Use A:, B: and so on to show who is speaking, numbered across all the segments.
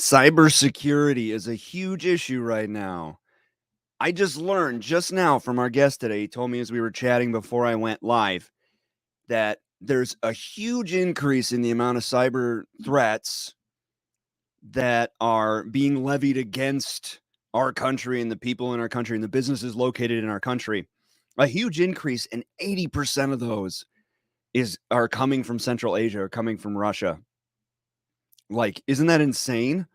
A: Cybersecurity is a huge issue right now. I just learned just now from our guest today. He told me as we were chatting before I went live that there's a huge increase in the amount of cyber threats that are being levied against our country and the people in our country and the businesses located in our country. A huge increase, and 80% of those are coming from Central Asia or coming from Russia. Like, isn't that insane?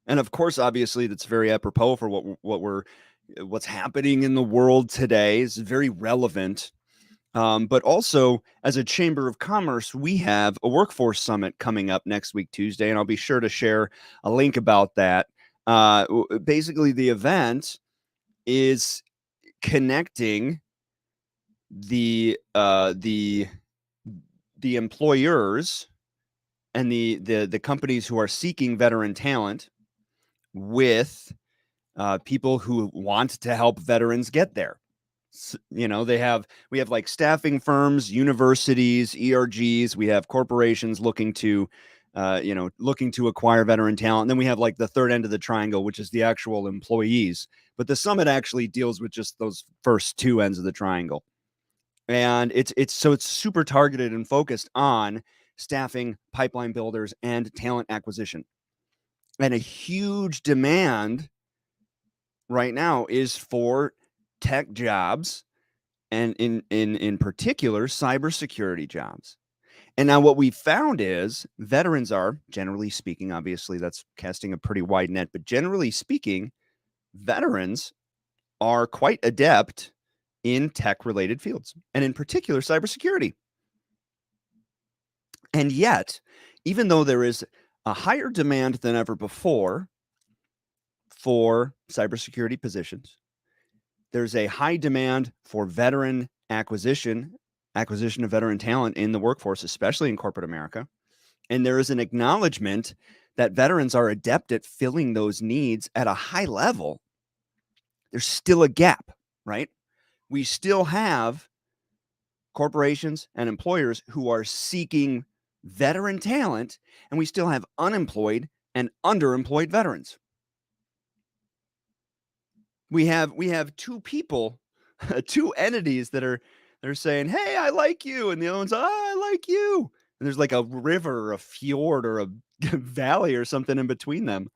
A: And of course, obviously, that's very apropos for what's happening in the world today. Is very relevant. But also, as a Chamber of Commerce, we have a workforce summit coming up next week, Tuesday, and I'll be sure to share a link about that. Basically, the event is connecting the employers and the companies who are seeking veteran talent with people who want to help veterans get there. We have like staffing firms, universities, ERGs. We have corporations looking to acquire veteran talent. And then we have like the third end of the triangle, which is the actual employees. But the summit actually deals with just those first two ends of the triangle. And it's super targeted and focused on staffing, pipeline builders, and talent acquisition. And a huge demand right now is for tech jobs, and in particular, cybersecurity jobs. And now what we found is veterans are, generally speaking, obviously that's casting a pretty wide net, but generally speaking, veterans are quite adept in tech-related fields, and in particular, cybersecurity. And yet, even though there is a higher demand than ever before for cybersecurity positions, there's a high demand for veteran acquisition of veteran talent in the workforce, especially in corporate America. And there is an acknowledgement that veterans are adept at filling those needs at a high level. There's still a gap, right? We still have corporations and employers who are seeking veteran talent, and we still have unemployed and underemployed veterans. We have two people, two entities they're saying, "Hey, I like you," and the other one's, "Oh, I like you." And there's like a river or a fjord or a valley or something in between them.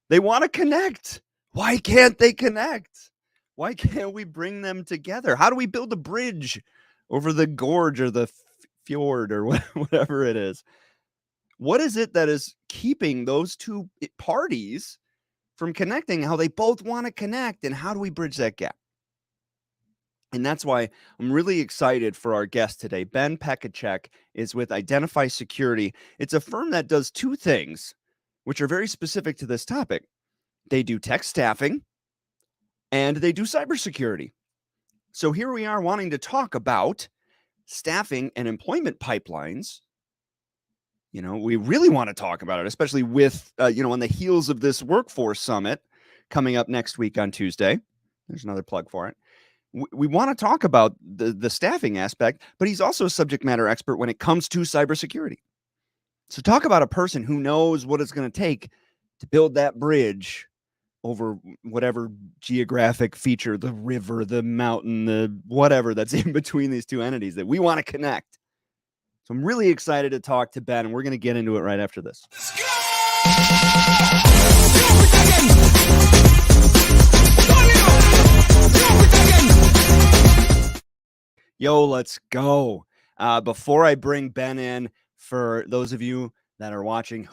A: They want to connect. Why can't they connect? Why can't we bring them together? How do we build a bridge over the gorge or the fjord or whatever it is? What is it that is keeping those two parties from connecting, how they both want to connect, and how do we bridge that gap? And that's why I'm really excited for our guest today. Ben Pekacek is with Identify Security. It's a firm that does two things, which are very specific to this topic. They do tech staffing, and they do cybersecurity. So here we are wanting to talk about staffing and employment pipelines. We really want to talk about it, especially with, on the heels of this workforce summit coming up next week on Tuesday. There's another plug for it. We want to talk about the staffing aspect, but he's also a subject matter expert when it comes to cybersecurity. So talk about a person who knows what it's going to take to build that bridge over whatever geographic feature, the river, the mountain, the whatever that's in between these two entities that we want to connect. So I'm really excited to talk to Ben, and we're going to get into it right after this. Yo, let's go. Before I bring Ben in, for those of you that are watching, on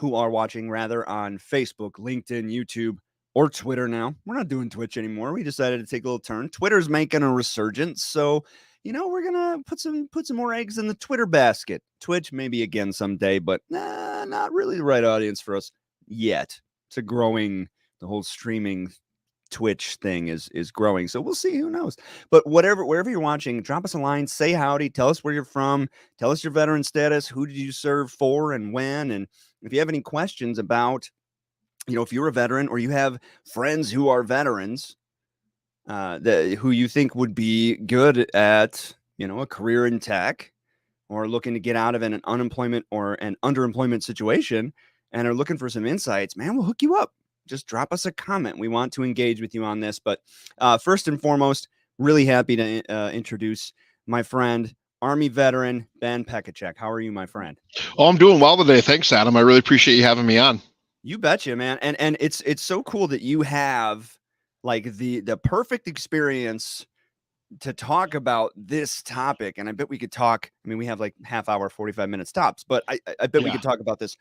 A: Facebook, LinkedIn, YouTube, or Twitter now. We're not doing Twitch anymore. We decided to take a little turn. Twitter's making a resurgence, so we're gonna put some more eggs in the Twitter basket. Twitch maybe again someday, but not really the right audience for us yet. It's the whole streaming Twitch thing is growing, so we'll see. Who knows? But wherever you're watching, drop us a line, say howdy, tell us where you're from, tell us your veteran status, who did you serve for and when, and if you have any questions about, if you're a veteran or you have friends who are veterans, who you think would be good at, a career in tech or looking to get out of an unemployment or an underemployment situation and are looking for some insights, man, we'll hook you up. Just drop us a comment. We want to engage with you on this. But first and foremost, really happy to introduce my friend, Army veteran Ben Pekacek. How are you, my friend?
B: Oh, I'm doing well today. Thanks, Adam. I really appreciate you having me on.
A: You betcha, man. And it's so cool that you have like the perfect experience to talk about this topic. And I bet we could talk. I mean, we have like half hour, 45 minutes tops, but I bet we
B: Yeah.
A: could talk about this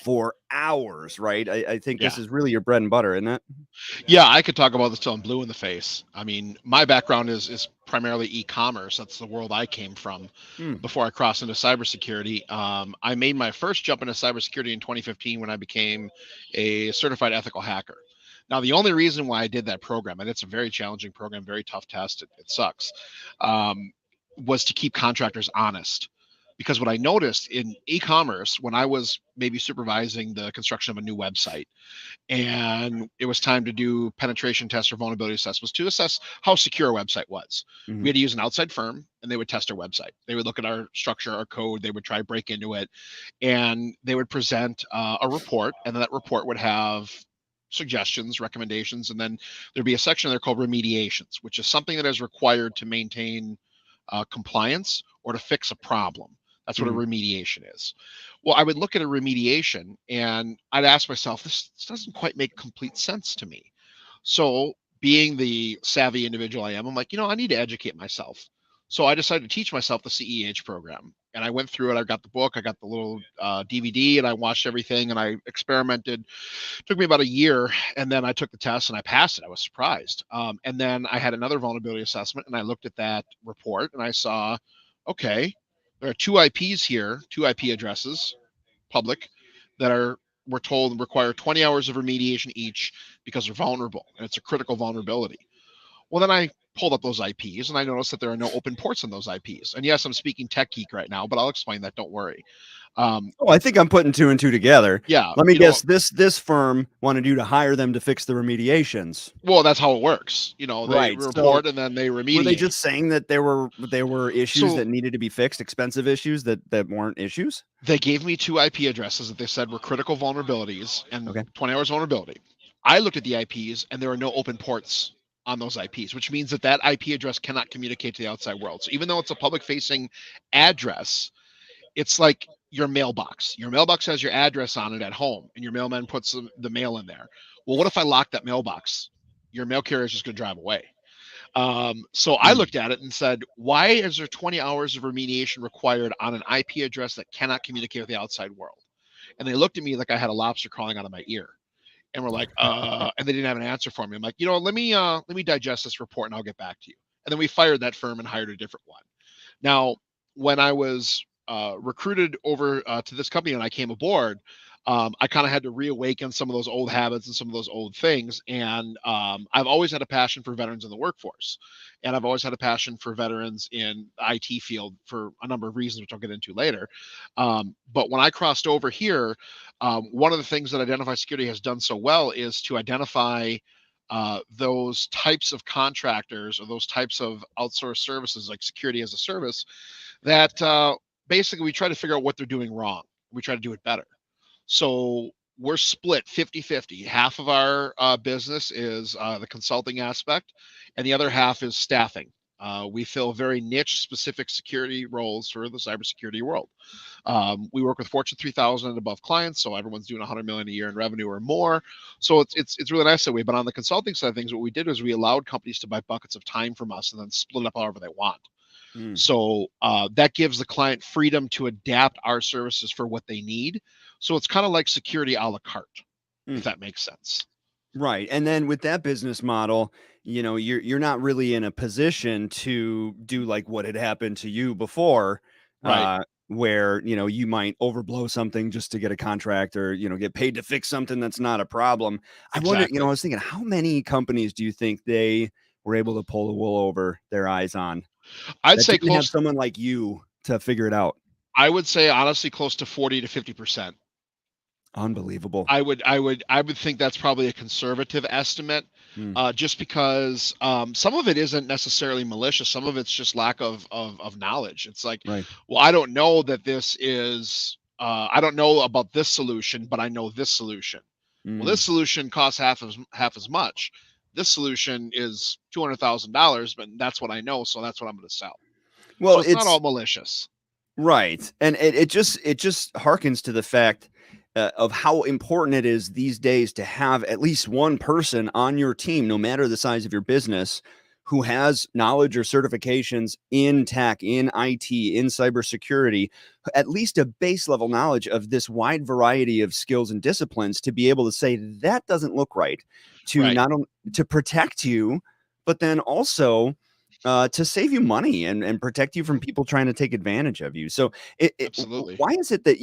A: for hours, right? I think this
B: Yeah.
A: is really your bread and butter, isn't it?
B: Yeah, I could talk about this till I'm blue in the face. I mean, my background is primarily e-commerce. That's the world I came from
A: Hmm.
B: before I crossed into cybersecurity. I made my first jump into cybersecurity in 2015 when I became a certified ethical hacker. Now, the only reason why I did that program, and it's a very challenging program, very tough test, it sucks, um, was to keep contractors honest. Because what I noticed in e-commerce, when I was maybe supervising the construction of a new website, and it was time to do penetration tests or vulnerability assessments to assess how secure a website was.
A: Mhm.
B: We had to use an outside firm, and they would test our website. They would look at our structure, our code, they would try to break into it, and they would present a report, and then that report would have suggestions, recommendations, and then there'd be a section there called remediations, which is something that is required to maintain compliance or to fix a problem. That's what a
A: Mhm.
B: remediation is. Well, I would look at a remediation and I'd ask myself, this doesn't quite make complete sense to me. So, being the savvy individual I am, I'm like, I need to educate myself. So I decided to teach myself the CEH program. And I went through it. I got the book, I got the little DVD, and I watched everything and I experimented. It took me about a year. And then I took the test and I passed it. I was surprised. And then I had another vulnerability assessment and I looked at that report and I saw, okay, there are two IPs here, two IP addresses, public, that are we're told require 20 hours of remediation each because they're vulnerable and it's a critical vulnerability. Well, then I pulled up those IPs and I noticed that there are no open ports on those IPs. And yes, I'm speaking tech geek right now, but I'll explain that. Don't worry. Um,
A: Oh, I think I'm putting two and two together.
B: yeah,
A: Let me guess. This firm wanted you to hire them to fix the remediations.
B: well, that's how it works. They
A: Right. So
B: report and then they
A: were they
B: remediate.
A: just saying that there were issues
B: So
A: that needed to be fixed, expensive issues that weren't issues?
B: they gave me two IP addresses that they said were critical vulnerabilities and
A: Okay.
B: 20 hours vulnerability. I looked at the IPs and there are no open ports on those IPs, which means that IP address cannot communicate to the outside world. So even though it's a public facing address, it's like your mailbox. Your mailbox has your address on it at home, and your mailman puts the mail in there. Well, what if I lock that mailbox? Your mail carrier is just going to drive away. So I
A: Mm.
B: looked at it and said, why is there 20 hours of remediation required on an IP address that cannot communicate with the outside world? And they looked at me like I had a lobster crawling out of my ear. And we're like, and they didn't have an answer for me. I'm like, let me digest this report and I'll get back to you. And then we fired that firm and hired a different one. Now, when I was recruited over to this company and I came aboard, I kind of had to reawaken some of those old habits and some of those old things. And I've always had a passion for veterans in the workforce. And I've always had a passion for veterans in the IT field for a number of reasons, which I'll get into later. But when I crossed over here, one of the things that Identify Security has done so well is to identify those types of contractors or those types of outsourced services like security as a service that basically we try to figure out what they're doing wrong. We try to do it better. So we're split 50-50. Half of our business is the consulting aspect, and the other half is staffing. We fill very niche specific security roles for the cybersecurity world. We work with Fortune 3000 and above clients, so everyone's doing 100 million a year in revenue or more. So it's really nice that way. But on the consulting side of things, what we did was we allowed companies to buy buckets of time from us and then split it up however they want.
A: Mm.
B: So that gives the client freedom to adapt our services for what they need. So it's kind of like security a la carte, if
A: Mm.
B: that makes sense.
A: Right. And then with that business model, you're not really in a position to do like what had happened to you before,
B: Right.
A: where, you might overblow something just to get a contract or, get paid to fix something that's not a problem. I wonder, I
B: Exactly.
A: was thinking, how many companies do you think they were able to pull the wool over their eyes on
B: I'd
A: that
B: say
A: didn't have
B: close.
A: someone like you to figure it out?
B: I would say honestly close to 40 to 50%.
A: Unbelievable.
B: I would think that's probably a conservative estimate,
A: Mm.
B: just because some of it isn't necessarily malicious. Some of it's just lack of knowledge. It's like,
A: Right.
B: well, I don't know that this is I don't know about this solution, but I know this solution. Well, this
A: Mm.
B: solution costs half as much. This solution is $200,000, but that's what I know, so that's what I'm going to sell. So
A: Well,
B: it's not all
A: it's
B: malicious.
A: right, and it just harkens to the fact, of how important it is these days to have at least one person on your team, no matter the size of your business, who has knowledge or certifications in tech, in IT, in cybersecurity, at least a base level knowledge of this wide variety of skills and disciplines to be able to say that doesn't look right, to
B: Right.
A: not only to protect you, but then also to save you money and protect you from people trying to take advantage of you. So,
B: Absolutely.
A: why is it that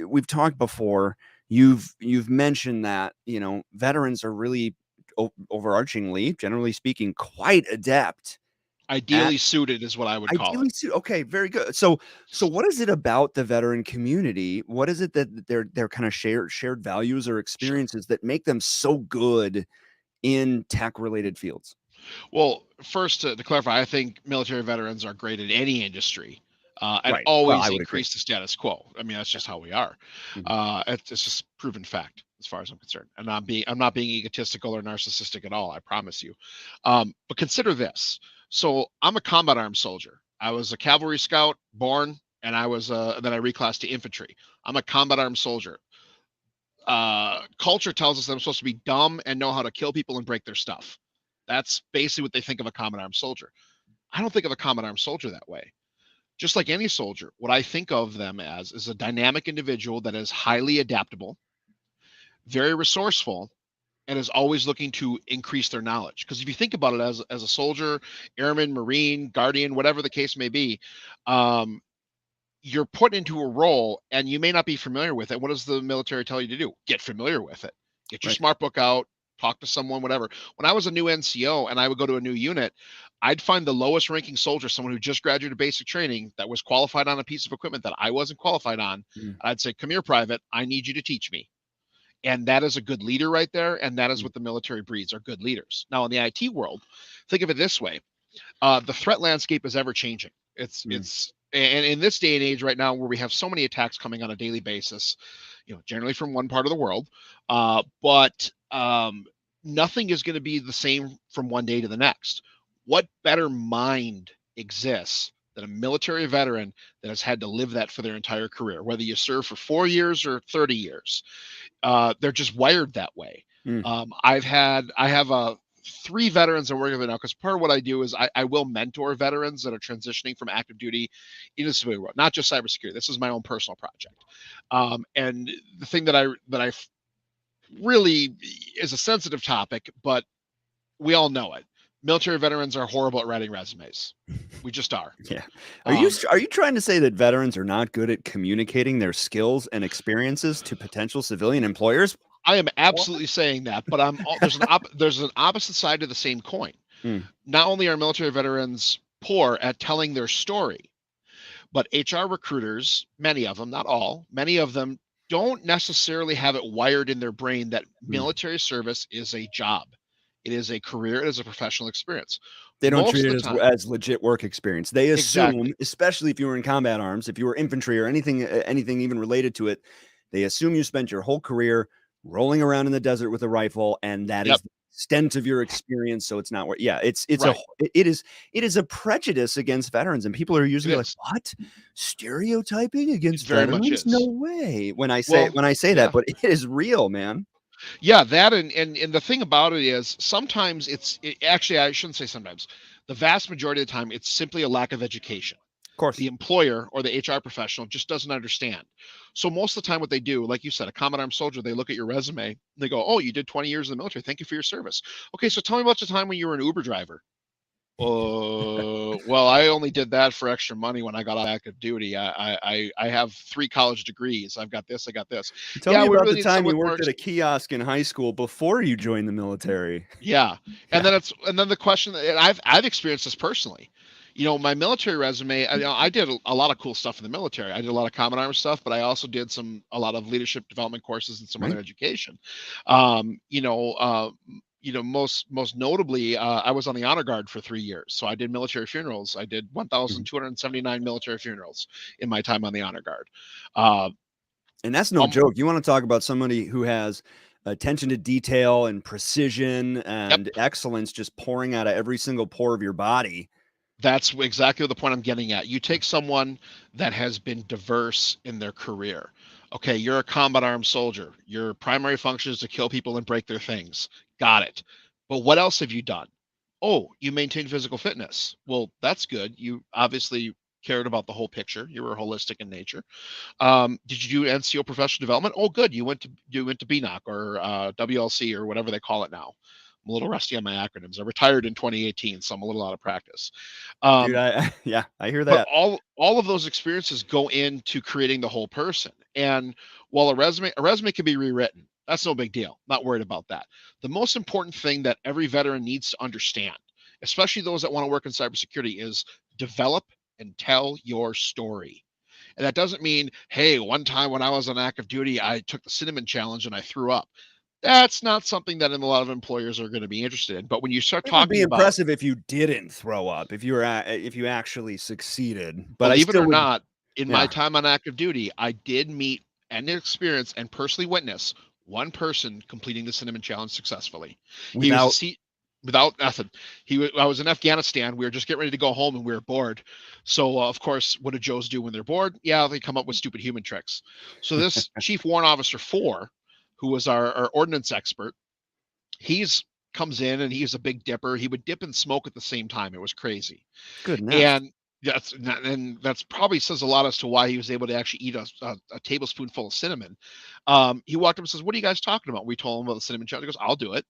A: we've talked before. You've mentioned that veterans are really overarchingly, generally speaking, quite adept at
B: Ideally suited is what I would call it.
A: Okay, very good. So what is it about the veteran community? What is it that their kind of shared values or
B: Sure.
A: experiences that make them so good in tech related fields?
B: Well, first to clarify, I think military veterans are great in any industry, and
A: Right. Well, I
B: always
A: would agree.
B: increase the status quo. I mean, that's just how we are.
A: Mhm.
B: It's just proven fact as far as I'm concerned. And I'm not being egotistical or narcissistic at all. I promise you. But consider this. So I'm a combat arms soldier. I was a cavalry scout born, and then I reclassed to infantry. I'm a combat arms soldier. Culture tells us that I'm supposed to be dumb and know how to kill people and break their stuff. That's basically what they think of a combat arms soldier. I don't think of a combat arms soldier that way. Just like any soldier, what I think of them as is a dynamic individual that is highly adaptable, very resourceful, and is always looking to increase their knowledge. Because if you think about it as a soldier, airman, marine, guardian, whatever the case may be, um, you're put into a role and you may not be familiar with it. What does the military tell you to do? Get familiar with it. Get your
A: Right.
B: smart book out, talk to someone, whatever. When I was a new NCO and I would go to a new unit, I'd find the lowest ranking soldier, someone who just graduated basic training that was qualified on a piece of equipment that I wasn't qualified on.
A: Mm,
B: I'd say, "Come here, private. I need you to teach me." And that is a good leader right there. And that is
A: mm,
B: what the military breeds, are good leaders. Now, in the IT world, think of it this way: the threat landscape is ever changing.
A: mm.
B: And in this day and age right now, where we have so many attacks coming on a daily basis, generally from one part of the world, but nothing is going to be the same from one day to the next. What better mind exists than a military veteran that has had to live that for their entire career, whether you serve for 4 years or 30 years? They're just wired that way.
A: Mm.
B: I have three veterans I'm working with now, because part of what I do is I will mentor veterans that are transitioning from active duty into the civilian world, not just cybersecurity. This is my own personal project. And the thing that I really is a sensitive topic, but we all know it. Military veterans are horrible at writing resumes. We just are.
A: Yeah.
B: Um,
A: Are you trying to say that veterans are not good at communicating their skills and experiences to potential civilian employers?
B: I am
A: What?
B: absolutely saying that, but there's an opposite side to the same coin.
A: Mm,
B: Not only are military veterans poor at telling their story, but HR recruiters, many of them, not all, many of them don't necessarily have it wired in their brain that
A: mm.
B: military service is a job. It is a career, it is a professional experience.
A: They don't
B: Most
A: treat
B: of
A: it
B: the
A: as
B: time,
A: legit work experience. They assume,
B: exactly.
A: especially if you were in combat arms, if you were infantry or anything even related to it, they assume you spent your whole career rolling around in the desert with a rifle, and that
B: Yep,
A: is the extent of your experience. So it's not where, yeah,
B: right.
A: it is a prejudice against veterans, and people are
B: It
A: usually like,
B: is.
A: "What? Stereotyping
B: It
A: against
B: very much
A: veterans? No
B: is.
A: way!"
B: Well,
A: When I say that,
B: yeah.
A: but it is real, man.
B: Yeah, that and the thing about it is sometimes actually, I shouldn't say sometimes. The vast majority of the time it's simply a lack of education.
A: Of course,
B: The employer or the HR professional just doesn't understand. So most of the time what they do, like you said, a combat armed soldier, they look at your resume, they go, "Oh, you did 20 years in the military. Thank you for your service." Okay, so tell me about the time when you were an Uber driver. Well, I only did that for extra money when I got out of active duty. I have 3 college degrees. I've got this. I got this.
A: tell
B: Yeah,
A: me
B: we
A: about
B: really
A: the
B: need
A: time
B: someone
A: you
B: with more.
A: worked at a kiosk in high school before you joined the military.
B: Yeah, and
A: Yeah.
B: then the question, and I've experienced this personally. My military resume. I did a lot of cool stuff in the military. I did a lot of common arms stuff, but I also did a lot of leadership development courses and some
A: Right.
B: other education. Um, you know, uh, most notably, I was on the honor guard for 3 years. So I did military funerals. I did
A: Mhm.
B: 1,279 military funerals in my time on the honor guard. Uh,
A: And that's no
B: um,
A: joke. You wanna talk about somebody who has attention to detail and precision
B: yep,
A: and excellence just pouring out of every single pore of your body.
B: that's exactly the point I'm getting at. You take someone that has been diverse in their career. Okay, you're a combat armed soldier. Your primary function is to kill people and break their things. Got it. But what else have you done? Oh, you maintain physical fitness. Well, that's good. You obviously cared about the whole picture. You were holistic in nature. Did you do NCO professional development? Oh, good. You went to BNOC or WLC or whatever they call it now. I'm a little rusty on my acronyms. I retired in 2018, so I'm a little out of practice.
A: Dude,
B: Um,
A: I yeah, I hear
B: but
A: that.
B: all of those experiences go into creating the whole person. And while a resume can be rewritten, that's no big deal. Not worried about that. The most important thing that every veteran needs to understand, especially those that want to work in cybersecurity, is develop and tell your story. And that doesn't mean, hey, one time when I was on active duty, I took the cinnamon challenge and I threw up. That's not something that a lot of employers are going to be interested in. But when you start
A: It would be
B: talking about,
A: impressive if you didn't throw up, if you actually succeeded, but I
B: believe it
A: still
B: or
A: would.
B: not, in my
A: Yeah,
B: time on active duty, I did meet and experience and personally witness one person completing the cinnamon challenge successfully. He was a
A: without
B: seat without nothing. I was in Afghanistan. We were just getting ready to go home and we were bored. So of course, what do Joes do when they're bored? Yeah, they come up with stupid human tricks. So this Chief Warrant Officer 4, who was our ordnance expert, he's comes in and he's a big dipper. He would dip and smoke at the same time. It was crazy.
A: goodness.
B: And that's probably says a lot as to why he was able to actually eat a tablespoonful of cinnamon. He walked up and says, "What are you guys talking about?" We told him about the cinnamon challenge. He goes, "I'll do it."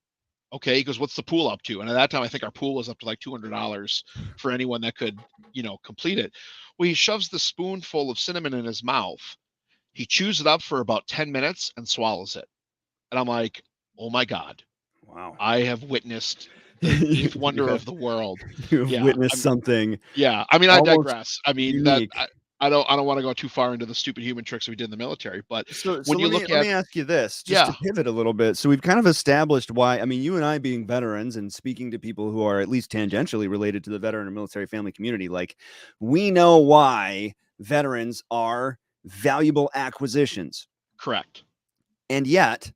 B: Okay. He goes, "What's the pool up to?" And at that time, I think our pool was up to like $200 for anyone that could, complete it. Well, he shoves the spoonful of cinnamon in his mouth. He chews it up for about 10 minutes and swallows it. And I'm like, "Oh my God,
A: Wow.
B: I have witnessed the
A: You
B: eighth
A: you
B: wonder
A: have
B: of the world."
A: you have
B: Yeah.
A: witnessed something
B: Yeah, I mean, I
A: almost
B: digress. I mean, that
A: unique.
B: I don't wanna go too far into the stupid human tricks we did in the military, but
A: So
B: when you
A: let me
B: look
A: let
B: at
A: me ask you this, just to
B: yeah,
A: pivot a little bit. So we've kind of established why. I mean, you and I being veterans and speaking to people who are at least tangentially related to the veteran and military family community, like we know why veterans are valuable acquisitions.
B: correct,
A: And yet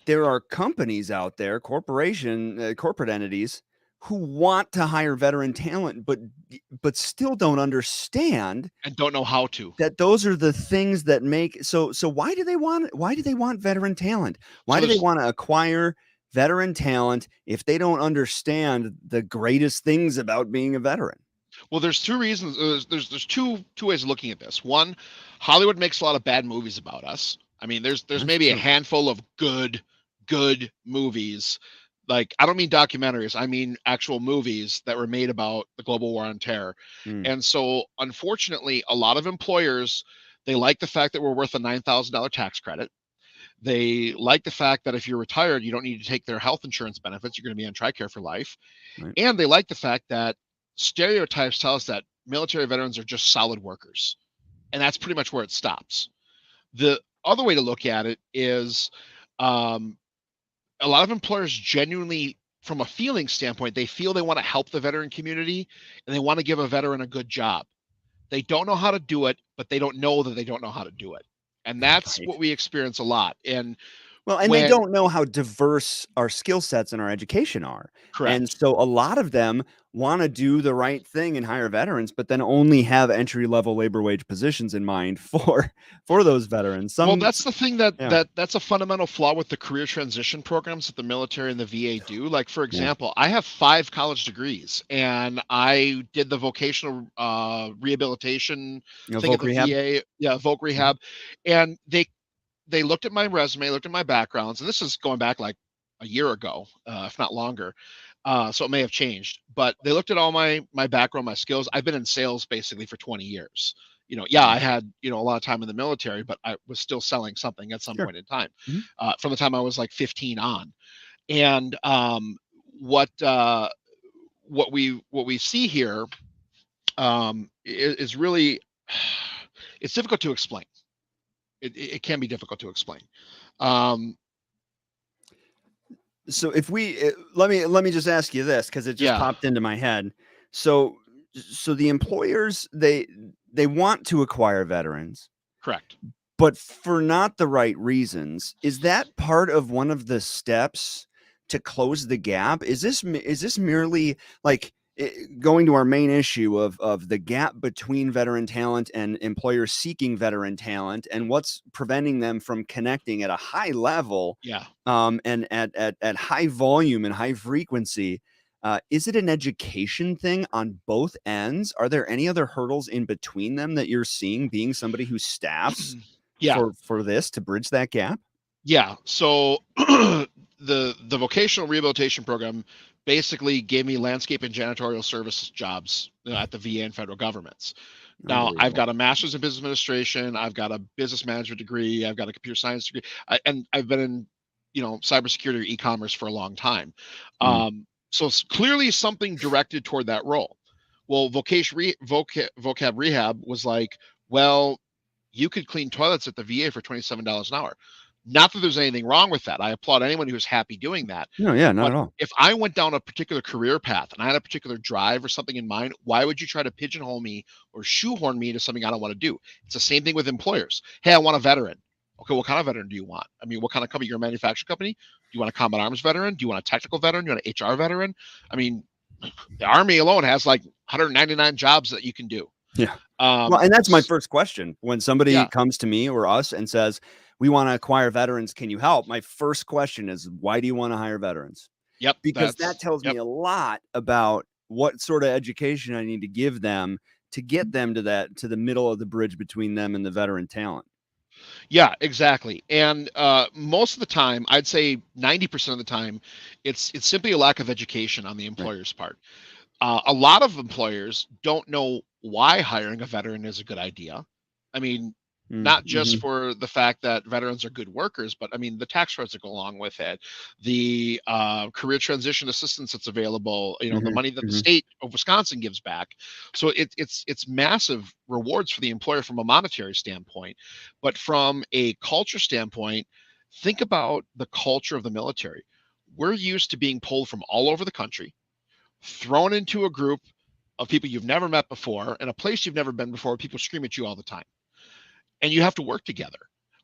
A: there are companies out there, corporate entities who want to hire veteran talent, but still don't understand
B: and don't know how to.
A: that those are the things that make. So why do they want veteran talent? Why
B: So
A: do they
B: there's
A: want to acquire veteran talent if they don't understand the greatest things about being a veteran?
B: there's 2 reasons. There's two ways of looking at this. One, Hollywood makes a lot of bad movies about us. I mean, there's
A: That's
B: maybe a
A: true.
B: handful of good movies. Like, I don't mean documentaries, I mean actual movies that were made about the global war on terror.
A: Mm,
B: And so, unfortunately, a lot of employers, they like the fact that we're worth a $9,000 tax credit. They like the fact that if you're retired, you don't need to take their health insurance benefits. You're going to be on TRICARE for life.
A: right.
B: And they like the fact that stereotypes tell us that military veterans are just solid workers. And that's pretty much where it stops. The other way to look at it is, um, a lot of employers genuinely, from a feeling standpoint, they feel they want to help the veteran community and they want to give a veteran a good job. They don't know how to do it, but they don't know that they don't know how to do it. And that's
A: Right.
B: what we experience a lot. And
A: Well, and they
B: when
A: don't know how diverse our skill sets and our education are. And
B: correct.
A: so a lot of them want to do the right thing and hire veterans, but then only have entry level labor wage positions in mind for those veterans.
B: Well,
A: Some,
B: that's the thing that
A: yeah,
B: that's a fundamental flaw with the career transition programs that the military and the VA do. Like, for
A: yeah,
B: example, I have 5 college degrees, and I did the vocational rehabilitation thing at
A: Voc
B: the
A: rehab.
B: VA, yeah, voc
A: Mhm.
B: rehab, and they looked at my resume, looked at my backgrounds, and this is going back like a year ago, if not longer. So it may have changed, but they looked at all my background, my skills. I've been in sales basically for 20 years. Yeah, I
A: Mhm.
B: had a lot of time in the military, but I was still selling something at some
A: Sure.
B: point in time,
A: Mhm.
B: from the time I was like 15 on. And what we see here, is really it's difficult to explain. It can be difficult to explain. Um,
A: So if we let me just ask you this because it just
B: Yeah,
A: popped into my head. So the employers they want to acquire veterans,
B: correct.
A: but for not the right reasons. Is that part of one of the steps to close the gap? Is this merely like going to our main issue of the gap between veteran talent and employers seeking veteran talent, and what's preventing them from connecting at a high level,
B: Yeah.
A: and at high volume and high frequency? Is it an education thing on both ends? Are there any other hurdles in between them that you're seeing, being somebody who staffs
B: Yeah.
A: for this to bridge that gap?
B: Yeah. So the vocational rehabilitation program basically gave me landscape and janitorial services jobs at the VA and federal governments. Now I've
A: Unbelievable.
B: got a master's in business administration. I've got a business management degree. I've got a computer science degree, and I've been in, cybersecurity or e-commerce for a long time.
A: Mm.
B: So it's clearly something directed toward that role. Well, vocab rehab was like, well, you could clean toilets at the VA for $27 an hour. Not that there's anything wrong with that. I applaud anyone who's happy doing that.
A: No, yeah, not
B: But
A: at all.
B: if I went down a particular career path and I had a particular drive or something in mind, why would you try to pigeonhole me or shoehorn me into something I don't want to do? It's the same thing with employers. Hey, I want a veteran. Okay, what kind of veteran do you want? I mean, what kind of company? You're a manufacturing company? Do you want a combat arms veteran? Do you want a technical veteran? Do you want an HR veteran? I mean, the Army alone has like 199 jobs that you can do.
A: Yeah. Well, and that's my
B: S-
A: first question. When somebody
B: yeah,
A: comes to me or us and says, "We wanna acquire veterans, can you help?" My first question is, "Why do you wanna hire veterans?"
B: yep,
A: Because that
B: that's
A: tells me
B: yep.
A: a lot about what sort of education I need to give them to get them to the middle of the bridge between them and the veteran talent.
B: Yeah, exactly. And most of the time, I'd say 90% of the time, it's simply a lack of education on the
A: Right.
B: employer's part. A lot of employers don't know why hiring a veteran is a good idea. I mean,
A: Mm,
B: not just
A: mhm,
B: for the fact that veterans are good workers, but I mean the tax credits that go along with it, the career transition assistance that's available, the
A: mhm,
B: money that the
A: mhm.
B: state of Wisconsin gives back. So it's massive rewards for the employer from a monetary standpoint, but from a culture standpoint, think about the culture of the military. We're used to being pulled from all over the country, thrown into a group of people you've never met before in a place you've never been before. People scream at you all the time, and you have to work together.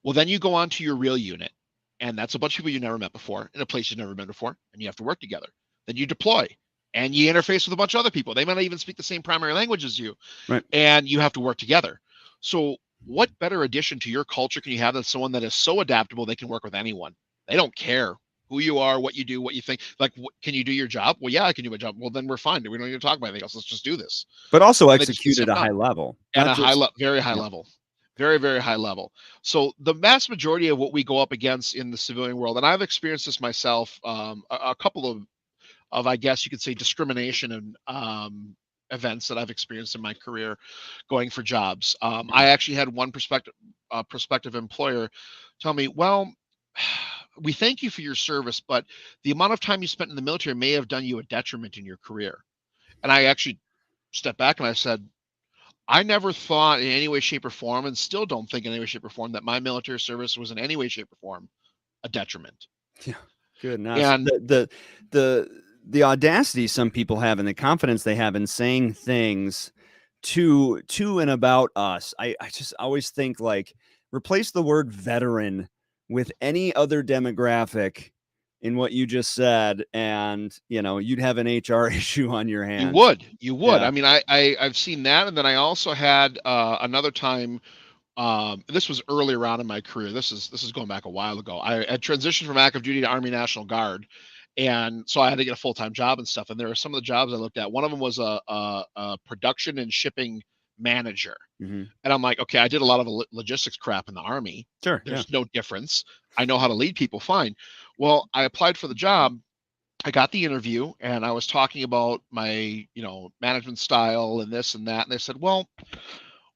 B: Well, then you go on to your real unit, and that's a bunch of people you never met before in a place you've never been before, and you have to work together. Then you deploy, and you interface with a bunch of other people. They might not even speak the same primary language as you,
A: Right.
B: and you have to work together. So, what better addition to your culture can you have than someone that is so adaptable they can work with anyone? They don't care who you are, what you do, what you think. Like, can you do your job? Well, yeah, I can do my job. Well, then we're fine. We don't need to talk about anything else. Let's just do this.
A: But also
B: And they just get
A: execute at
B: stuff
A: a high
B: done.
A: level,
B: And
A: not
B: a
A: just
B: very high
A: yeah.
B: level, very, very high level. So the vast majority of what we go up against in the civilian world, and I've experienced this myself, a couple of I guess you could say discrimination and events that I've experienced in my career going for jobs. I
A: Mhm.
B: actually had one prospective employer tell me, well, we thank you for your service, but the amount of time you spent in the military may have done you a detriment in your career. And I actually stepped back and I said, I never thought in any way, shape, or form, and still don't think in any way, shape, or form that my military service was in any way, shape, or form a detriment.
A: Yeah. Goodness.
B: And
A: The audacity some people have and the confidence they have in saying things to and about us. I just always think like replace the word veteran with any other demographic in what you just said, and you'd have an HR issue on your hands.
B: you would.
A: Yeah.
B: I mean, I've seen that, and then I also had another time. This was earlier on in my career. This is going back a while ago. I had transitioned from active duty to Army National Guard, and so I had to get a full time job and stuff. And there are some of the jobs I looked at. One of them was a production and shipping manager.
A: Mhm.
B: And I'm like, okay, I did a lot of logistics crap in the Army.
A: Sure. Yeah.
B: There's no difference. I know how to lead people fine. Well, I applied for the job. I got the interview and I was talking about my, management style and this and that. And they said, well,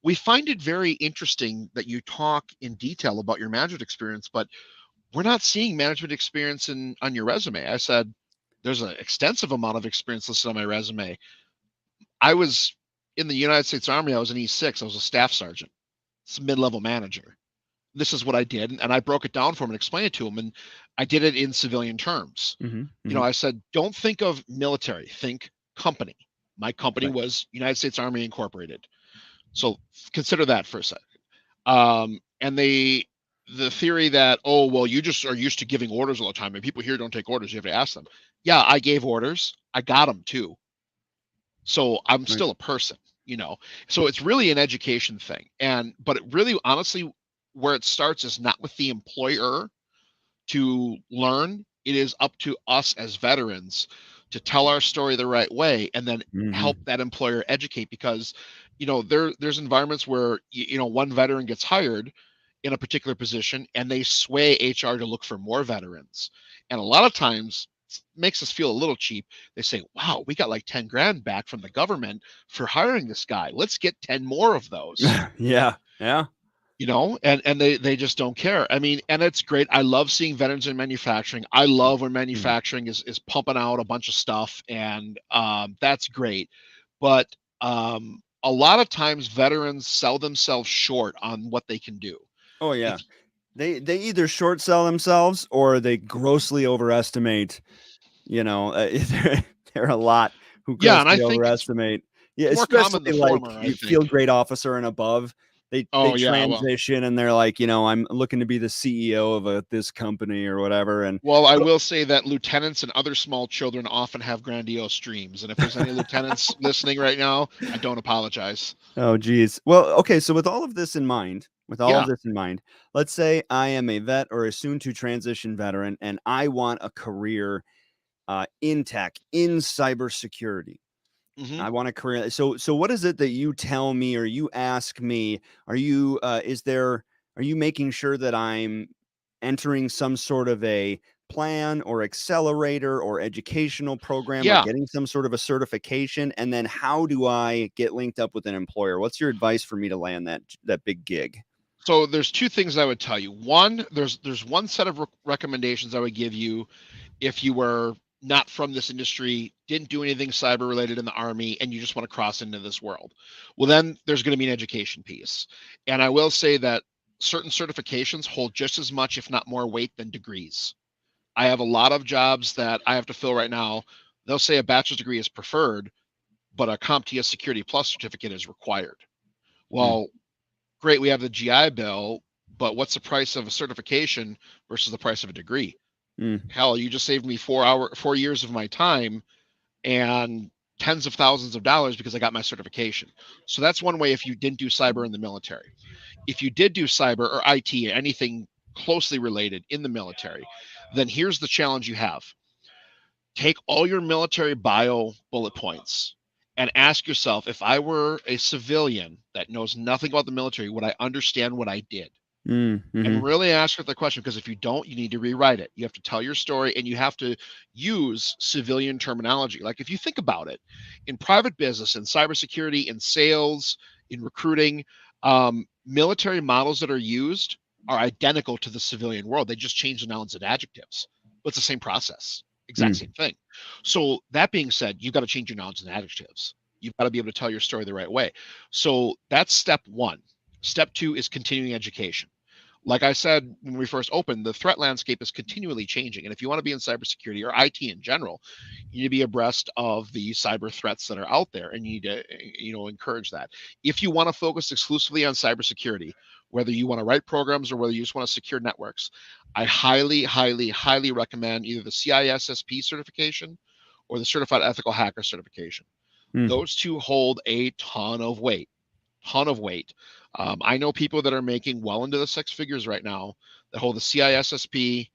B: we find it very interesting that you talk in detail about your management experience, but we're not seeing management experience on your resume. I said, there's an extensive amount of experience listed on my resume. I was in the United States Army. I was an E6. I was a staff sergeant. It's a mid-level manager. this is what I did. And I broke it down for him and explained it to him. And I did it in civilian terms.
A: Mhm,
B: You know,
A: mhm.
B: I said, don't think of military, think company. My company
A: Right.
B: was United States Army Incorporated. So consider that for a sec. And the theory that, oh, well, you just are used to giving orders all the time and people here don't take orders. You have to ask them. Yeah, I gave orders. I got them too. So I'm
A: Right.
B: still a person, you know. So it's really an education thing. But it really, honestly, where it starts is not with the employer to learn. It is up to us as veterans to tell our story the right way and then help
A: Mhm.
B: that employer educate, because there's environments where one veteran gets hired in a particular position and they sway HR to look for more veterans. And a lot of times makes us feel a little cheap. They say, wow, we got like 10 grand back from the government for hiring this guy. Let's get 10 more of those.
A: Yeah, yeah.
B: And they just don't care. I mean, and it's great. I love seeing veterans in manufacturing. I love when
A: Mhm.
B: manufacturing is pumping out a bunch of stuff, and that's great. But a lot of times veterans sell themselves short on what they can do.
A: Oh,
B: If
A: yeah. They either short sell themselves or they grossly overestimate, there are a lot who
B: Yeah, and I
A: grossly
B: think it's
A: overestimate. Yeah,
B: more common the
A: especially, like,
B: former, I
A: you
B: think.
A: field grade officer and above. They
B: Oh yeah, well,
A: transition and they're like, "I'm looking to be the CEO of this company," or whatever, and
B: well, I
A: but
B: will say that lieutenants and other small children often have grandiose dreams, and if there's any lieutenants listening right now, I don't apologize.
A: oh, geez. Well, okay, so with all of
B: Yeah.
A: this in mind, let's say I am a vet or a soon to transition veteran, and I want a career, in tech, in cybersecurity.
B: Hmm.
A: I want a career. So what is it that you tell me or you ask me? Are you making sure that I'm entering some sort of a plan or accelerator or educational program or
B: Yeah.
A: getting some sort of a certification? And then how do I get linked up with an employer? What's your advice for me to land that big gig?
B: So there's two things I would tell you. One, there's one set of recommendations I would give you if you were not from this industry, didn't do anything cyber related in the army, and you just want to cross into this world. Well, then there's going to be an education piece. And I will say that certain certifications hold just as much, if not more weight than degrees. I have a lot of jobs that I have to fill right now. They'll say a bachelor's degree is preferred, but a CompTIA Security Plus certificate is required.
A: Mm,
B: Well, great, we have the GI Bill, but what's the price of a certification versus the price of a degree?
A: mm,
B: Hell, you just saved me 4 years of my time and tens of thousands of dollars because I got my certification. So that's one way if you didn't do cyber in the military. If you did do cyber or IT, anything closely related in the military, then here's the challenge you have. Take all your military bio bullet points and ask yourself, if I were a civilian that knows nothing about the military, would I understand what I did?
A: mm,
B: And
A: mhm.
B: really ask her the question, because if you don't, you need to rewrite it. You have to tell your story and you have to use civilian terminology. Like if you think about it, in private business, in cybersecurity, in sales, in recruiting, military models that are used are identical to the civilian world. They just change the nouns and adjectives, but it's the same process, exact
A: Mm,
B: same thing. So that being said, you've got to change your nouns and adjectives. You've got to be able to tell your story the right way. So that's step one. Step two is continuing education. Like I said when we first opened, the threat landscape is continually changing. And if you want to be in cybersecurity or IT in general, you need to be abreast of the cyber threats that are out there, and you need to, encourage that. If you want to focus exclusively on cybersecurity, whether you want to write programs or whether you just want to secure networks, I highly, highly, highly recommend either the CISSP certification or the Certified Ethical Hacker certification.
A: mm.
B: Those two hold a ton of weight. I know people that are making well into the six figures right now that hold a CISSP,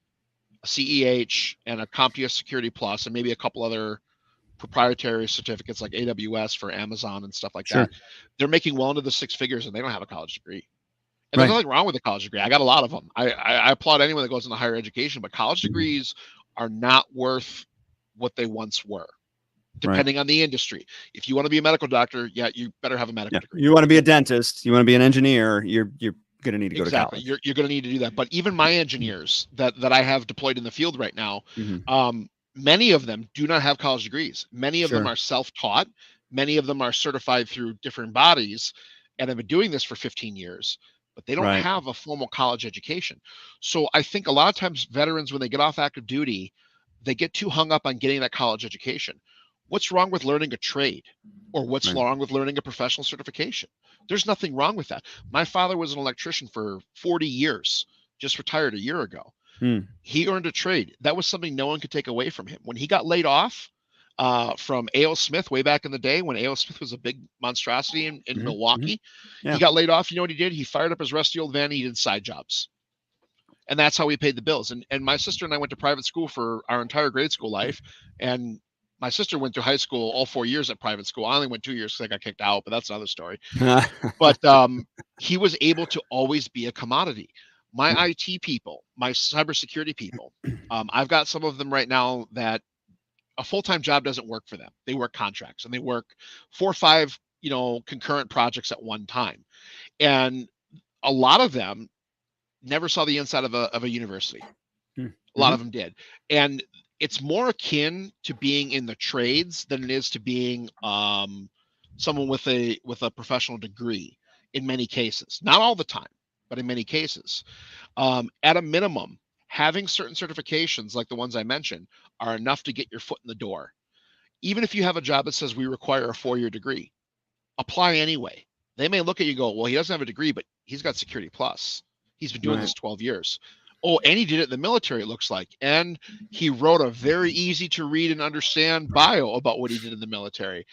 B: a CEH, and a CompTIA Security Plus, and maybe a couple other proprietary certificates like AWS for Amazon and stuff like that.
A: Sure.
B: They're making well into the six figures and they don't have a college degree. And there's
A: Right.
B: nothing wrong with a college degree. I got a lot of them. I applaud anyone that goes into higher education, but college
A: Mhm.
B: degrees are not worth what they once were,
A: Right.
B: depending on the industry. If you want to be a medical doctor, yeah, you better have a medical
A: Yeah.
B: degree.
A: You wanna be a dentist, you wanna be an engineer, you're gonna need to go to
B: Exactly.
A: college.
B: You're going to need to do that. But even my
A: Mhm.
B: engineers that I have deployed in the field right now,
A: Mhm.
B: many of them do not have college degrees. Many of them
A: Sure.
B: are self-taught. Many of them are certified through different bodies and have been doing this for 15 years. but they don't
A: Right.
B: have a formal college education. So I think a lot of times veterans, when they get off active duty, they get too hung up on getting that college education. What's wrong with learning a trade? Or what's
A: Right.
B: wrong with learning a professional certification? There's nothing wrong with that. My father was an electrician for 40 years, just retired a year ago.
A: Hmm.
B: He earned a trade. That was something no one could take away from him. When he got laid off from A.O. Smith way back in the day, when A.O. Smith was a big monstrosity in
A: Hmm. Hmm.
B: Milwaukee, he
A: Yeah.
B: got laid off. You know what he did? He fired up his rusty old van and he did side jobs. And that's how we paid the bills. And my sister and I went to private school for our entire grade school life. And my sister went through high school all 4 years at private school. I only went 2 years because I got kicked out, but that's another story. But he was able to always be a commodity. My IT people, my cybersecurity people, I've got some of them right now that a full-time job doesn't work for them. They work contracts and they work 4 or 5, concurrent projects at one time. And a lot of them never saw the inside of a university. A lot
A: Hmm.
B: of them did. And it's more akin to being in the trades than it is to being someone with a professional degree in many cases. Not all the time, but in many cases. At a minimum, having certain certifications like the ones I mentioned are enough to get your foot in the door. Even if you have a job that says we require a 4-year degree, apply anyway. They may look at you and go, well, he doesn't have a degree, but he's got Security Plus. He's been doing
A: Right.
B: this 12 years. Oh, and he did it in the military, it looks like. And he wrote a very easy to read and understand bio about what he did in the military.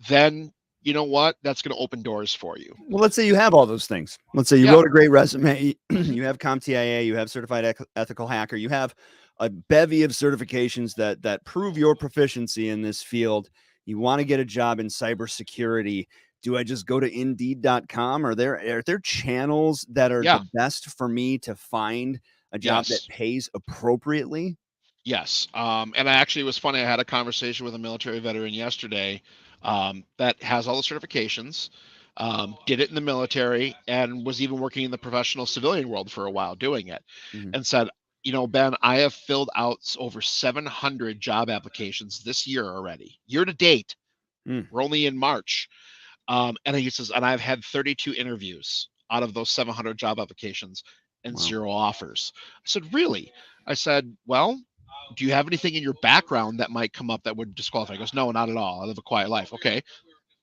B: Then, you know what? That's going to open doors for you.
A: Well, let's say you have all those things. Let's say you
B: Yeah.
A: wrote a great resume. You have CompTIA, you have certified ethical hacker, you have a bevy of certifications that prove your proficiency in this field. You want to get a job in cybersecurity. Do I just go to indeed.com? Are there channels that are
B: Yeah.
A: the best for me to find a job that
B: Yes.
A: pays appropriately?
B: Yes. And it was funny. I had a conversation with a military veteran yesterday that has all the certifications, did it in the military, and was even working in the professional civilian world for a while doing it,
A: Mhm.
B: and said, Ben, I have filled out over 700 job applications this year already, year to date.
A: Mm.
B: We're only in March. And he says, and I've had 32 interviews out of those 700 job applications and
A: Wow.
B: 0 offers. I said, really? I said, well, do you have anything in your background that might come up that would disqualify? He goes, no, not at all. I live a quiet life. Okay.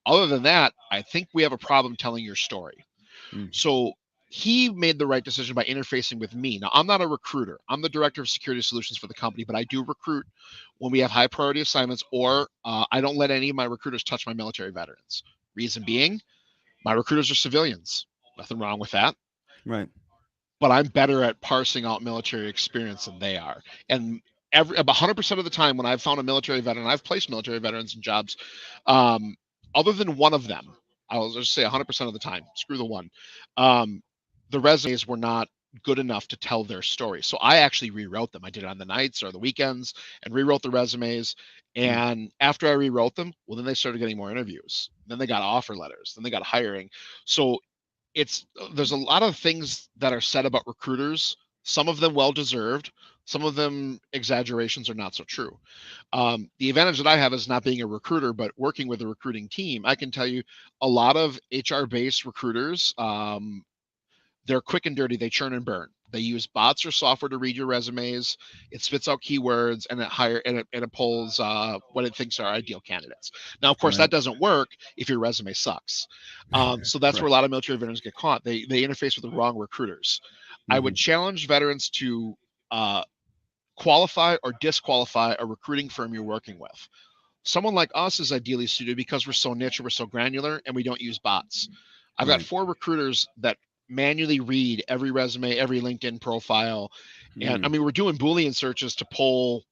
B: Other than that, I think we have a problem telling your story.
A: Mm.
B: So he made the right decision by interfacing with me. Now, I'm not a recruiter. I'm the director of security solutions for the company, but I do recruit when we have high priority assignments, or I don't let any of my recruiters touch my military veterans. Reason being, my recruiters are civilians. Nothing wrong with that.
A: Right.
B: But I'm better at parsing out military experience than they are. And about 100% of the time when I've found a military veteran, I've placed military veterans in jobs, um, other than one of them, I'll just say 100% of the time, screw the one. The resumes were not good enough to tell their story. So I actually rewrote them. I did it on the nights or the weekends and rewrote the resumes.
A: Mm.
B: And after I rewrote them, well, then they started getting more interviews. Then they got offer letters. Then they got hiring. So there's a lot of things that are said about recruiters, some of them well deserved, some of them exaggerations are not so true. The advantage that I have is not being a recruiter but working with a recruiting team. I can tell you a lot of HR based recruiters, they're quick and dirty. They churn and burn. They use bots or software to read your resumes. It spits out keywords and it pulls what it thinks are ideal candidates. Now, of course,
A: Right.
B: that doesn't work if your resume sucks. So that's
A: Right.
B: where a lot of military veterans get caught. They interface with the wrong recruiters. I would
A: Mhm.
B: challenge veterans to uh, qualify or disqualify a recruiting firm you're working with. Someone like us is ideally suited because we're so niche and we're so granular and we don't use bots. I've got
A: Right.
B: 4 recruiters that manually read every resume, every LinkedIn profile. And I
A: Mm.
B: mean, we're doing Boolean searches to pull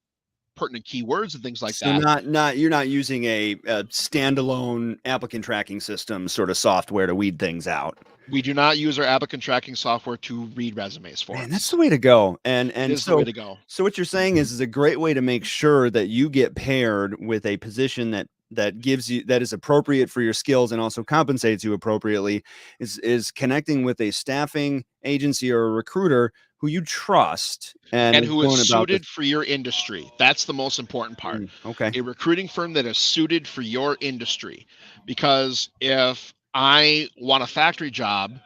B: pertinent keywords and things like
A: So
B: that.
A: not you're not using a standalone applicant tracking system sort of software to weed things out.
B: We do not use our applicant tracking software to read resumes for
A: Man, that's
B: us.
A: the way to go.
B: It
A: And
B: is the way
A: so
B: to go.
A: so what you're saying is a great way to make sure that you get paired with a position that gives you that is appropriate for your skills and also compensates you appropriately is connecting with a staffing agency or a recruiter who you trust and
B: And
A: is
B: who is
A: going about this.
B: suited for your industry. That's the most important part.
A: Okay.
B: A recruiting firm that is suited for your industry. Because if I want a factory job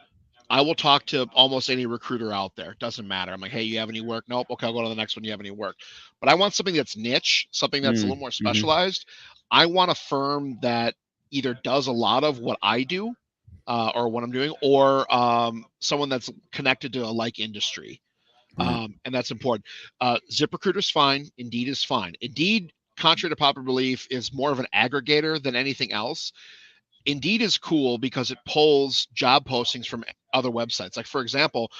B: I will talk to almost any recruiter out there. It doesn't matter. I'm like, hey, you have any work? Nope. Okay, I'll go to the next one. You have any work? But I want something that's niche, something that's a little more
A: Mhm.
B: specialized. I want a firm that either does a lot of what I do, or what I'm doing, or someone that's connected to a like industry.
A: Right.
B: And that's important. ZipRecruiter's fine. Indeed is fine. Indeed, contrary to popular belief, is more of an aggregator than anything else. Indeed is cool because it pulls job postings from other websites. Like, for example,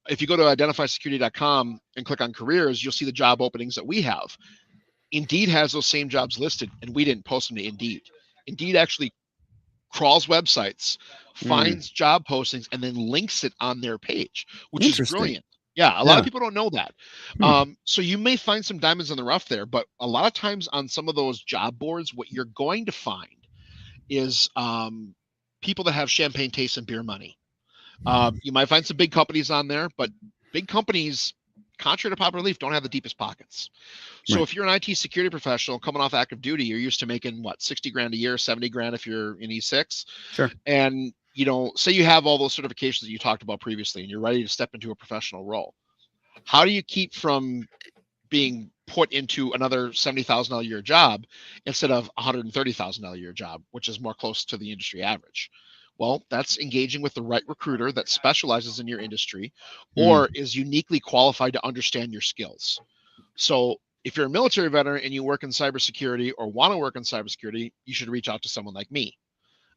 B: if you go to identifysecurity.com and click on careers, you'll see the job openings that we have. Indeed has those same jobs listed, and we didn't post them to Indeed. Indeed actually crawls websites,
A: Mm.
B: finds job postings, and then links it on their page, which is
A: Interesting.
B: brilliant. Yeah, a lot of
A: Yeah.
B: people don't know that.
A: Hmm.
B: So you may find some diamonds in the rough there, but a lot of times on some of those job boards, what you're going to find is people that have champagne taste and beer money. You might find some big companies on there, but big companies, contrary to popular belief, don't have the deepest pockets. So
A: Right.
B: if you're an IT security professional coming off active duty, you're used to making what, 60 grand a year, 70 grand if you're in E6.
A: Sure.
B: And, say you have all those certifications that you talked about previously and you're ready to step into a professional role. How do you keep from being put into another $70,000 a year job instead of $130,000 a year job, which is more close to the industry average? Well, that's engaging with the right recruiter that specializes in your industry
A: Mm.
B: or is uniquely qualified to understand your skills. So if you're a military veteran and you work in cybersecurity or want to work in cybersecurity, you should reach out to someone like me.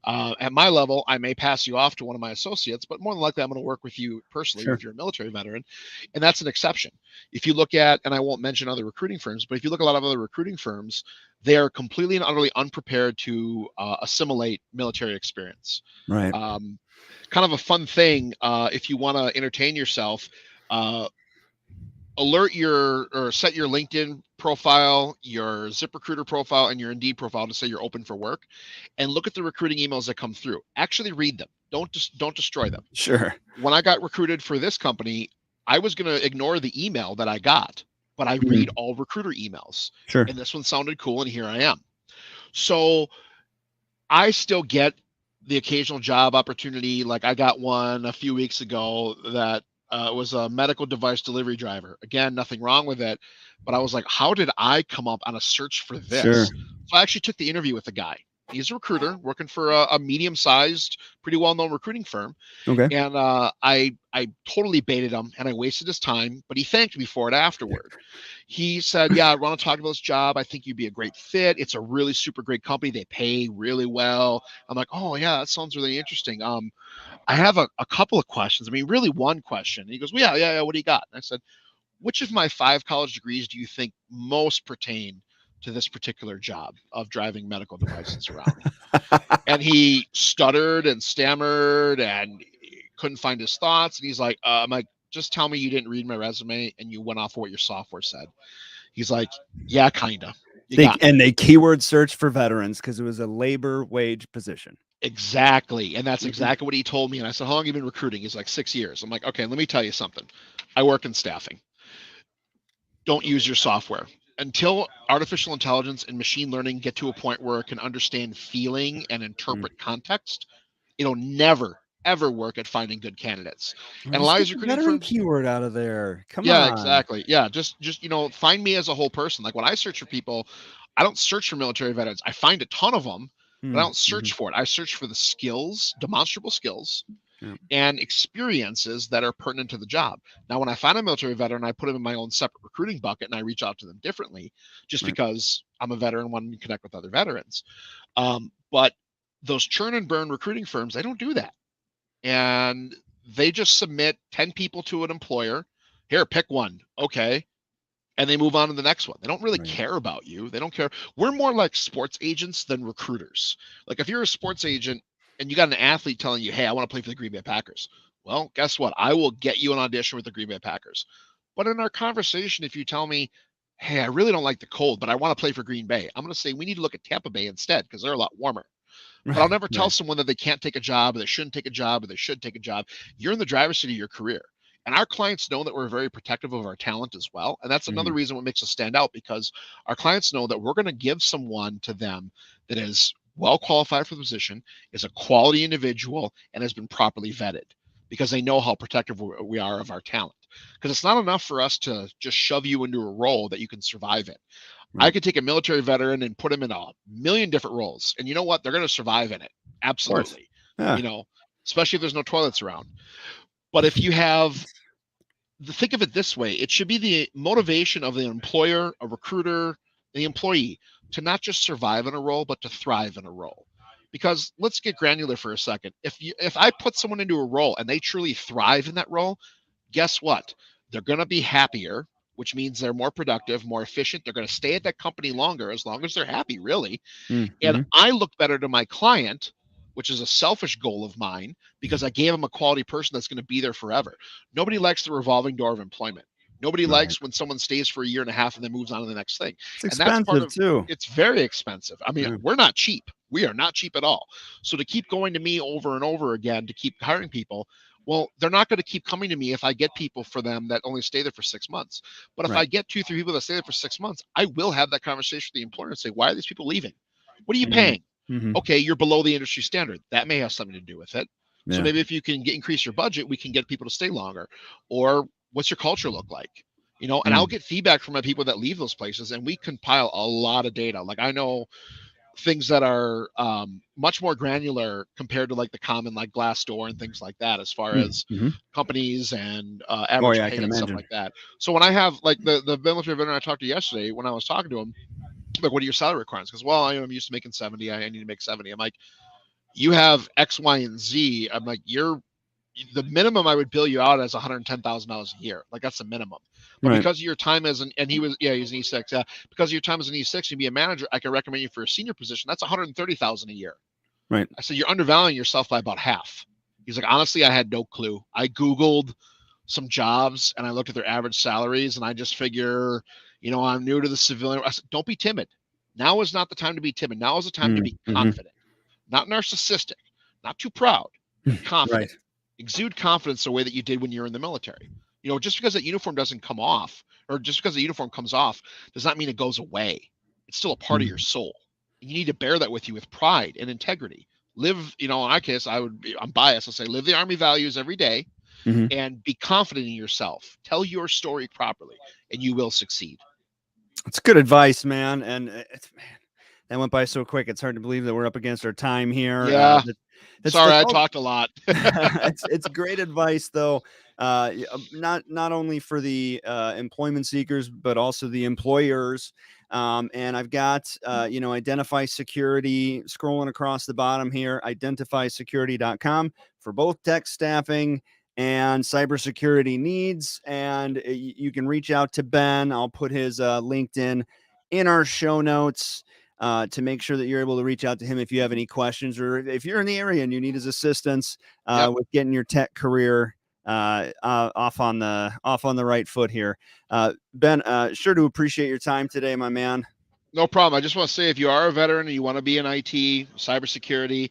B: At my level, I may pass you off to one of my associates, but more than likely, I'm going to work with you personally
A: Sure.
B: if you're a military veteran. And that's an exception. If you look at, and I won't mention other recruiting firms, but if you look at a lot of other recruiting firms, they are completely and utterly unprepared to assimilate military experience.
A: Right.
B: Um, Kind of a fun thing if you want to entertain yourself. Uh, Alert your or set your LinkedIn profile, your ZipRecruiter profile, and your Indeed profile to say you're open for work, and look at the recruiting emails that come through. Actually read them. Don't destroy them.
A: Sure.
B: When I got recruited for this company, I was going to ignore the email that I got, but I read
A: Mm.
B: all recruiter emails,
A: Sure.
B: and this one sounded cool, and here I am. So I still get the occasional job opportunity. Like I got one a few weeks ago that was a medical device delivery driver. Again, nothing wrong with it, but I was like, how did I come up on a search for
A: Sure.
B: this? So I actually took the interview with the guy. He's a recruiter working for a medium-sized, pretty well-known recruiting firm,
A: Okay.
B: and I totally baited him and I wasted his time. But he thanked me for it afterward. He said, "Yeah, I want to talk about this job. I think you'd be a great fit. It's a really super great company. They pay really well." I'm like, "Oh yeah, that sounds really interesting." I have a couple of questions. I mean, really one question. And he goes, "Well, yeah. What do you got?" And I said, "Which of my 5 college degrees do you think most pertain to this particular job of driving medical devices around?" And he stuttered and stammered and couldn't find his thoughts. And he's like, I'm like, just tell me you didn't read my resume and you went off of what your software said. He's like, yeah, kinda. You
A: They
B: got me.
A: and they keyword search for veterans because it was a labor wage position.
B: Exactly. And that's
A: Mhm.
B: exactly what he told me. And I said, how long have you been recruiting? He's like, 6 years. I'm like, okay, let me tell you something. I work in staffing. Don't use your software. Until artificial intelligence and machine learning get to a point where it can understand feeling and
A: Mm.
B: interpret context, it'll never, ever work at finding good candidates.
A: Or
B: And a
A: just
B: lot of
A: get
B: these
A: the
B: recruiting
A: veteran
B: firms,
A: keyword out of there. Come
B: yeah,
A: on.
B: exactly. Yeah, just find me as a whole person. Like when I search for people, I don't search for military veterans. I find a ton of them, but I
A: Mm.
B: don't search
A: Mhm.
B: for it. I search for the skills, demonstrable skills,
A: Yeah.
B: and experiences that are pertinent to the job. Now, when I find a military veteran, I put them in my own separate recruiting bucket and I reach out to them differently, just
A: Right.
B: because I'm a veteran wanting to connect with other veterans. But those churn and burn recruiting firms, they don't do that, and they just submit 10 people to an employer. Here, pick one. Okay, and they move on to the next one. They don't really
A: Right.
B: care about you. They don't care. We're more like sports agents than recruiters. Like if you're a sports agent and you got an athlete telling you, "Hey, I want to play for the Green Bay Packers." Well, guess what? I will get you an audition with the Green Bay Packers. But in our conversation, if you tell me, "Hey, I really don't like the cold, but I want to play for Green Bay," I'm going to say we need to look at Tampa Bay instead because they're a lot warmer. But I'll
A: Right.
B: never tell
A: Right.
B: someone that they can't take a job or they shouldn't take a job or they should take a job. You're in the driver's seat of your career. And our clients know that we're very protective of our talent as well. And that's another
A: Mhm.
B: reason what makes us stand out, because our clients know that we're going to give someone to them that is well qualified for the position, is a quality individual, and has been properly vetted. because they know how protective we are of our talent. Because it's not enough for us to just shove you into a role that you can survive in. I
A: Right.
B: could take a military veteran and put him in a million different roles, and you know what? They're going to survive in it.
A: Of course.
B: Absolutely.
A: Yeah.
B: You know, especially if there's no toilets around. But if you have, think of it this way, it should be the motivation of the employer, a recruiter, the employee to not just survive in a role, but to thrive in a role. Because let's get granular for a second. If I put someone into a role and they truly thrive in that role, guess what? They're going to be happier, which means they're more productive, more efficient. They're going to stay at that company longer as long as they're happy, really. And
A: Mm-hmm.
B: I look better to my client, which is a selfish goal of mine, because I gave them a quality person that's going to be there forever. Nobody likes the revolving door of employment. Nobody
A: Right.
B: likes when someone stays for a year and a half and then moves on to the next thing.
A: It's
B: And that's part
A: expensive
B: of,
A: too.
B: it's very expensive. I mean,
A: Yeah.
B: we're not cheap. We are not cheap at all. So to keep going to me over and over again to keep hiring people, well, they're not going to keep coming to me if I get people for them that only stay there for 6 months. But if
A: Right.
B: I get 2, 3 people that stay there for 6 months, I will have that conversation with the employer and say, why are these people leaving? What are you paying?
A: Mm-hmm.
B: Okay, you're below the industry standard. That may have something to do with it. So
A: Yeah.
B: maybe if you can increase your budget, we can get people to stay longer. Or what's your culture look like? And I'll
A: Mm.
B: get feedback from my people that leave those places, and we compile a lot of data. Like I know things that are much more granular compared to like the common like Glassdoor and things like that, as far as
A: Mm-hmm.
B: companies and
A: Oh
B: average
A: yeah, I
B: pay
A: can
B: and stuff
A: imagine.
B: like that. So when I have like the military veteran I talked to yesterday, when I was talking to him, like, what are your salary requirements? Because well, I'm used to making 70. I need to make 70. I'm like, you have X, Y, and Z. I'm like, the minimum I would bill you out as $110,000 a year. Like that's the minimum. But
A: Right.
B: because of your time as and he's an E6. Because of your time as an E6, you be a manager. I can recommend you for a senior position. That's 130,000 a year.
A: Right.
B: I said you're undervaluing yourself by about half. He's like, honestly, I had no clue. I Googled some jobs and I looked at their average salaries and I just figure, I'm new to the civilian. I said, don't be timid. Now is not the time to be timid. Now is the time to be
A: Mm-hmm.
B: confident, not narcissistic, not too proud, but confident.
A: Right.
B: Exude confidence the way that you did when you were in the military. Just because that uniform doesn't come off, or just because the uniform comes off, does not mean it goes away. It's still a part of your
A: Mm.
B: soul. You need to bear that with you with pride and integrity. Live, in our case, I'm biased. I'll say live the Army values every day
A: Mm-hmm.
B: and be confident in yourself. Tell your story properly, and you will succeed.
A: It's good advice, man. And that went by so quick. It's hard to believe that we're up against our time here.
B: Yeah. Sorry,
A: That's
B: I
A: all.
B: talked a lot.
A: It's great advice though. Not only for the employment seekers, but also the employers. And I've got identify security scrolling across the bottom here, identifysecurity.com for both tech staffing and cybersecurity needs. And you can reach out to Ben. I'll put his LinkedIn in our show notes to make sure that you're able to reach out to him if you have any questions, or if you're in the area and you need his assistance
B: Yep.
A: with getting your tech career off on the right foot here. Ben, sure to appreciate your time today, my man.
B: No problem. I just want to say, if you are a veteran and you want to be in IT, cybersecurity,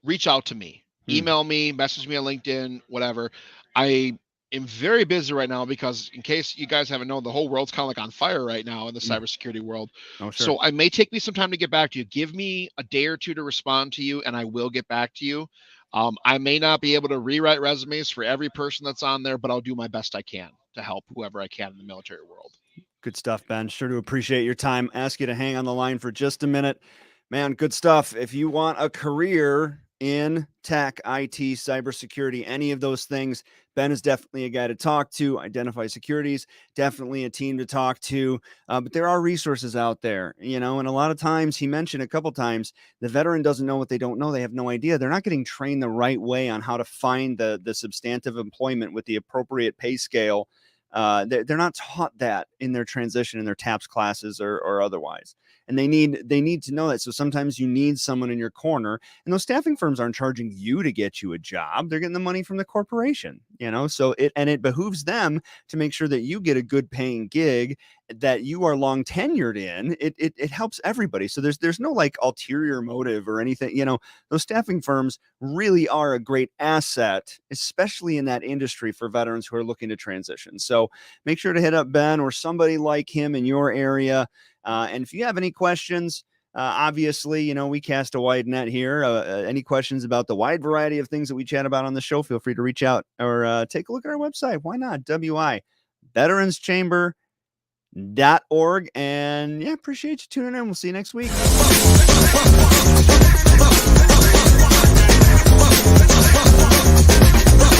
B: reach out to me. Email me, message me on LinkedIn, whatever. I am very busy right now because, in case you guys haven't known, the whole world's kind of like on fire right now in the cybersecurity world.
A: Oh, sure.
B: So I may take me some time to get back to you. Give me a day or two to respond to you, and I will get back to you. I may not be able to rewrite resumes for every person that's on there, but I'll do my best I can to help whoever I can in the military world.
A: Good stuff, Ben. Sure to appreciate your time. Ask you to hang on the line for just a minute. Man, good stuff. If you want a career in tech, IT, cybersecurity, any of those things, Ben is definitely a guy to talk to. Identify Securities, definitely a team to talk to. But there are resources out there, and a lot of times, he mentioned a couple times, the veteran doesn't know what they don't know. They have no idea. They're not getting trained the right way on how to find the substantive employment with the appropriate pay scale. They're not taught that in their transition in their TAPS classes or otherwise, and they need to know that. So sometimes you need someone in your corner, and those staffing firms aren't charging you to get you a job. They're getting the money from the corporation, so it behooves them to make sure that you get a good paying gig that you are long tenured in. It helps everybody. So there's no like ulterior motive or anything. Those staffing firms really are a great asset, especially in that industry for veterans who are looking to transition. So make sure to hit up Ben or somebody like him in your area. And if you have any questions, Obviously, we cast a wide net here. Any questions about the wide variety of things that we chat about on the show, feel free to reach out or take a look at our website. Why not? WI.VeteransChamber.org. And yeah, appreciate you tuning in. We'll see you next week.